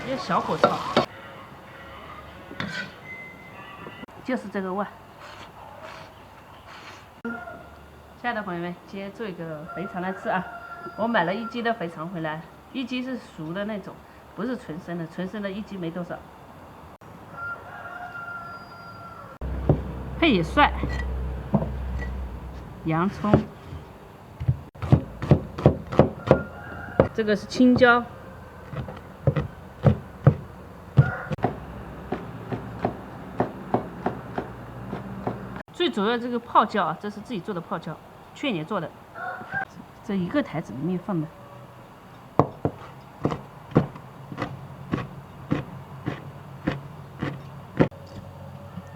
要小火炒，就是这个味。亲爱的朋友们，今天做一个肥肠来吃啊！我买了1斤的肥肠回来，1斤是熟的那种，不是纯生的，纯生的1斤没多少。配野蒜、洋葱，这个是青椒。 最主要这个泡椒啊，这是自己做的泡椒，去年做的。这一个台子里面放的。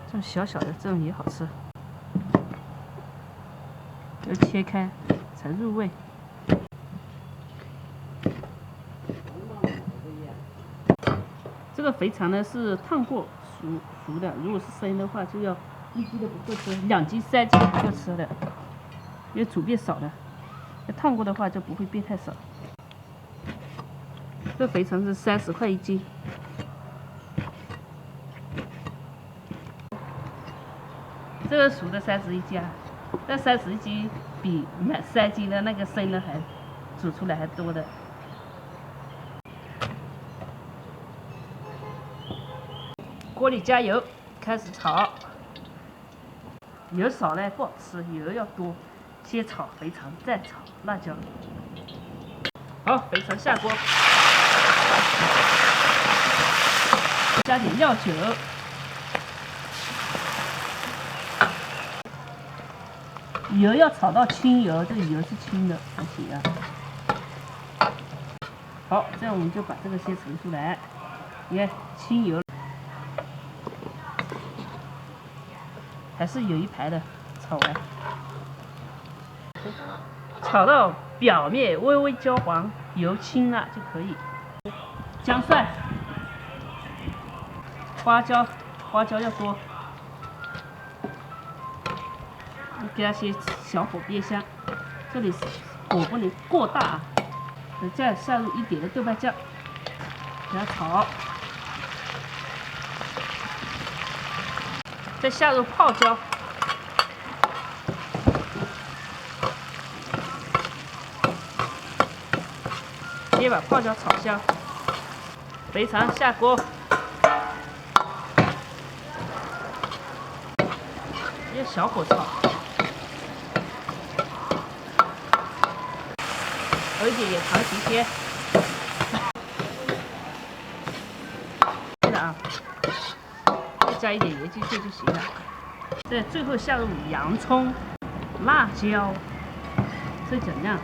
这种小小的这种也好吃，要切开才入味。这个肥肠呢是烫过熟的，如果是生的话就要。 1斤的不够吃，2斤、3斤不够吃的，因为煮变少了。烫过的话就不会变太少。这肥肠是30块1斤。这个熟的31斤啊，这31斤比买3斤的那个生的还煮出来还多的。锅里加油，开始炒。 油少了不好吃，油要多。先炒肥肠，再炒辣椒。好，肥肠下锅，加点料酒，油要炒到清油，这个油是清的才行啊。好，这样我们就把这个先盛出来。你看清油。 还是有一排的，炒完，炒到表面微微焦黄、油清了就可以。姜蒜、花椒要多，给它先小火煸香。这里火不能过大啊。再下入1点的豆瓣酱，给它炒。 再下入泡椒，先把泡椒炒香。肥肠下锅，要小火炒，有一点点长提鲜。是的啊。 加一点盐进去就行了。再最后下入洋葱、辣椒，这怎样？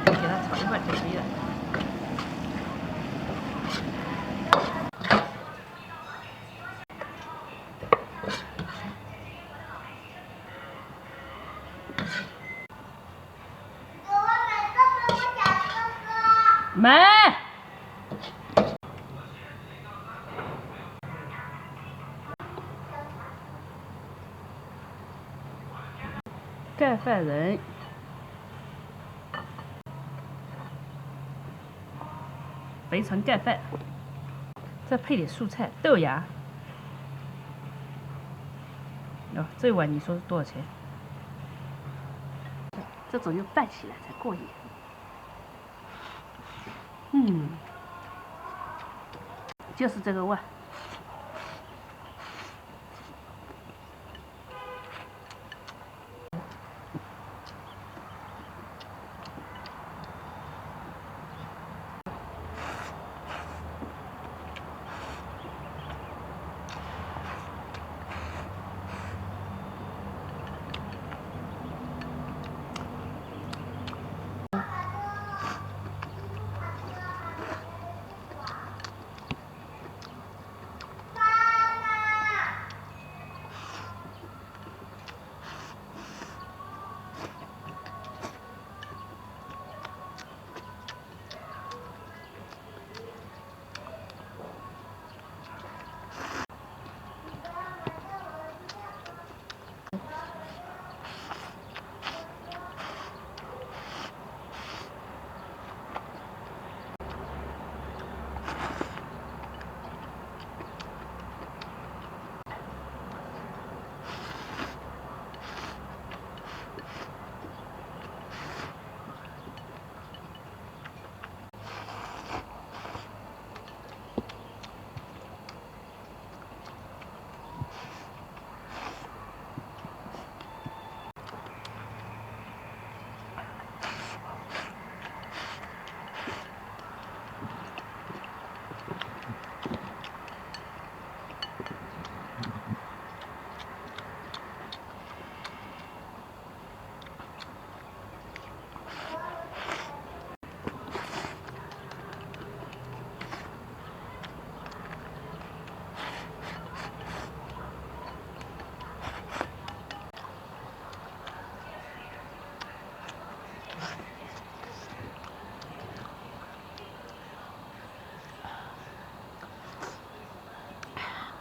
给它炒一会就可以了。买。 盖饭人，肥肠盖饭，再配点蔬菜，豆芽。哦，这碗你说是多少钱？这种要拌起来才过瘾。就是这个味。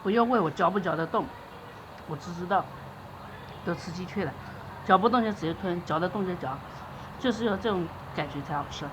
不要问我嚼不嚼得动，我只知道都吃鸡腿了，嚼不动就直接吞，嚼得动就嚼，就是要这种感觉才好吃。